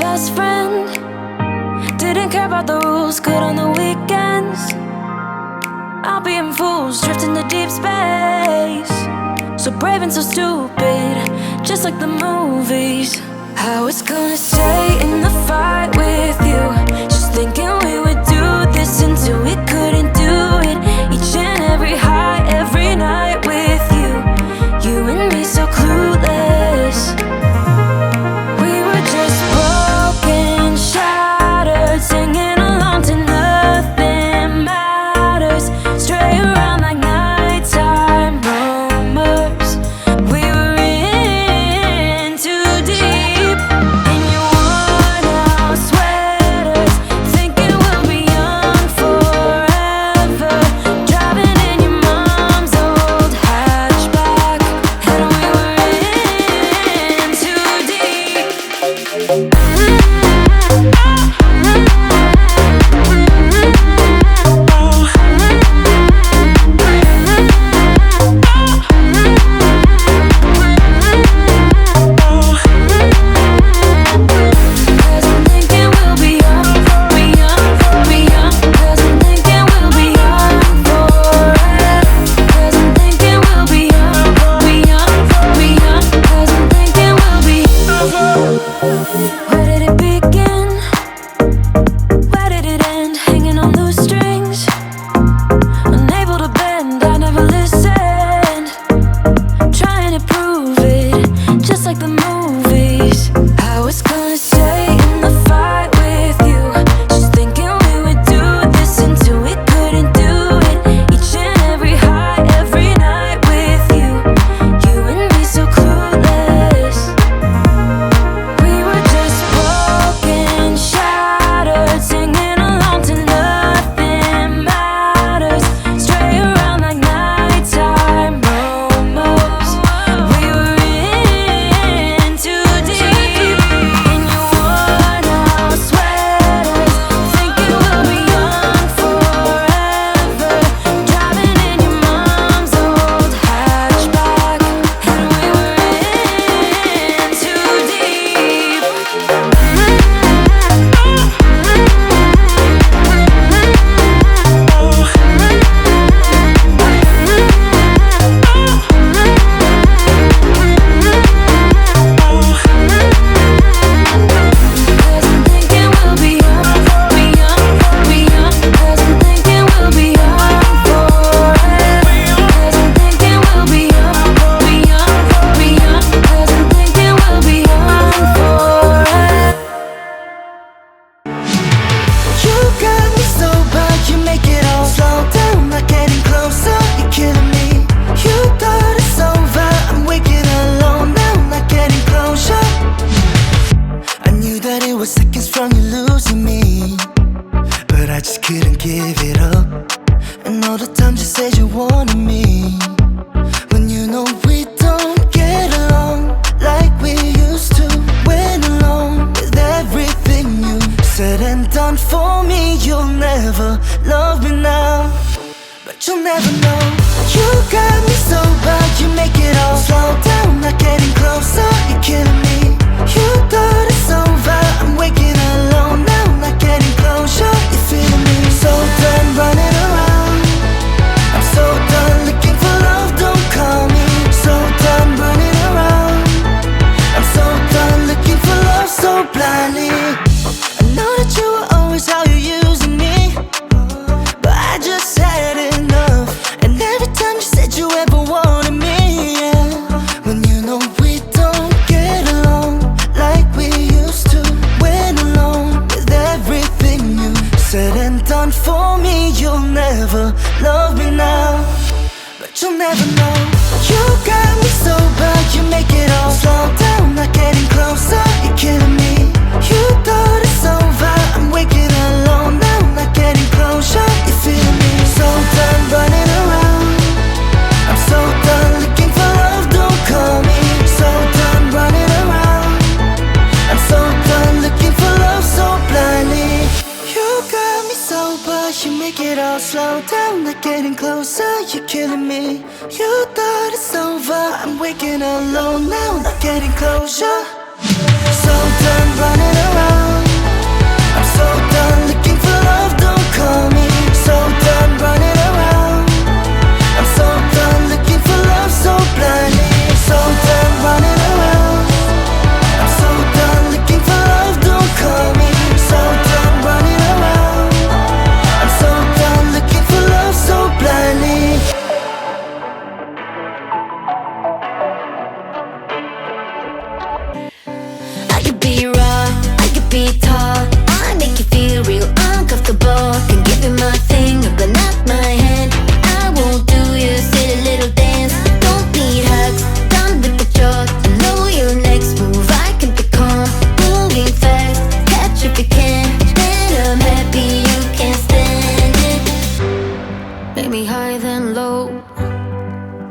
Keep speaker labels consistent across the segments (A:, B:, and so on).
A: best friend. Didn't care about the rules, good on the weekends. I'll be in fools, drifting to deep space. So brave and so stupid, just like the movies. I was gonna stay in the fight with you, just thinking we would do this until we couldn't do it. Each and every high, every night with you, you and me so clueless. We were just broken, shattered, singing along to nothing matters. Stray around like nighttime rumors. We were in too deep. In your worn out sweaters, thinking we'll be young forever. Driving in your mom's old hatchback, and we were in too deep. Cause I'm thinking we'll be young, be young, be young. Cause I'm thinking we'll be young forever. Cause I'm thinking we'll be young, be young, be young. Cause I'm thinking we'll be. Where did it begin? Where did it end? Hanging on loose strings, unable to bend. I never listened, trying to prove it, just like the movies. I was gonna stay in the fight with you, just thinking we would do this until we couldn't do it. Each and every high, every night with you, you and me so clueless. We were just broken, shattered, singing along to nothing matters. Stray around like nighttime rumors. We were in too deep. In your worn out sweaters, thinking we'll be young forever. Driving in your mom's old hatchback, and we were in too deep. Cause I'm thinking we'll be young, be young, be young. Cause I'm thinking we'll be young forever. Cause I'm thinking we'll be young, be young, be young. Cause I'm thinking we'll be young forever.
B: You got me sober, you make it all slow down, not getting closer, you're killing me. You thought it's over, I'm waking alone now, not getting closure. I knew that it was seconds from you losing me, but I just couldn't give it up. And all the times you said you wanted me, when you know we don't get along like we used to. Went along with everything you said and done for me. You'll never love me now, but you'll never know. You got me sober, you make it all slow down, not getting closer, you're killing me. You thought it's over, I'm waking alone now, not getting closure, you're feeling me. So done running around, I'm so done looking for love, don't call me. So done running around, I'm so done looking for love so blindly. I know that you were always how you're using me, but I just had enough. And every time you said you ever wanted me, yeah, when you know we don't get along like we used to. Went along with everything you said and done for me. You'll never love me now, but you'll never know. You got me sober, you make it all slow down, not getting closer, you're killing me. You thought it's over, I'm waking alone now, not getting closure, you're feeling me. So done running around, I'm so done looking for love, don't call me. So done running around, I'm so done looking for love so blindly. You got me sober, you make it all slow down, not getting closer, you're killing me. You thought it's over, I'm waking alone now, not getting closure. So done running around.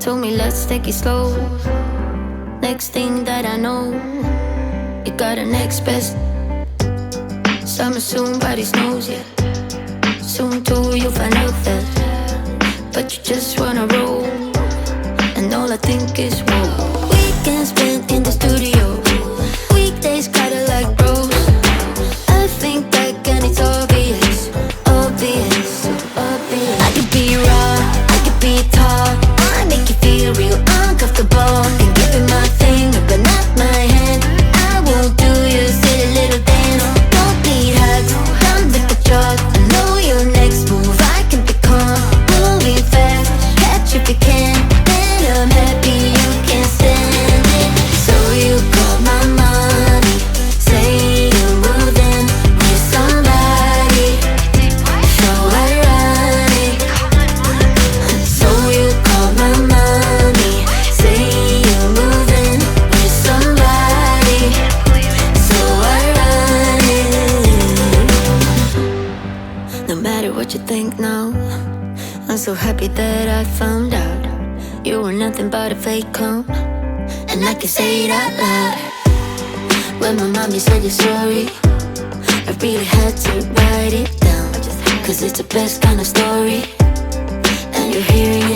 A: Told me let's take it slow. Next thing that I know, you got a next best. Summer soon, body snows, yeah. Soon too, you'll find out that. But you just wanna roll, and all I think is whoa. Weekends spent in the studio, weekdays kinda like bros. I think back and it's obvious, obvious, obvious. I could be raw, I could be tall, I make you feel real uncomfortable. And give it my finger, but not my hand. I won't do your silly little dance. Don't need hugs, done with the drug. I know your next move, I can be calm. Moving fast, catch if you can. And I'm happy you can stand it. So you call my money, say you're moving with somebody. So ironic. So you call my money, say you're moving with somebody. So ironic. No matter what you think now, I'm so happy that I found out you were nothing but a fake clone. And I can say it out loud. When my mommy said you're sorry, I really had to write it down, 'cause it's the best kind of story. And you're hearing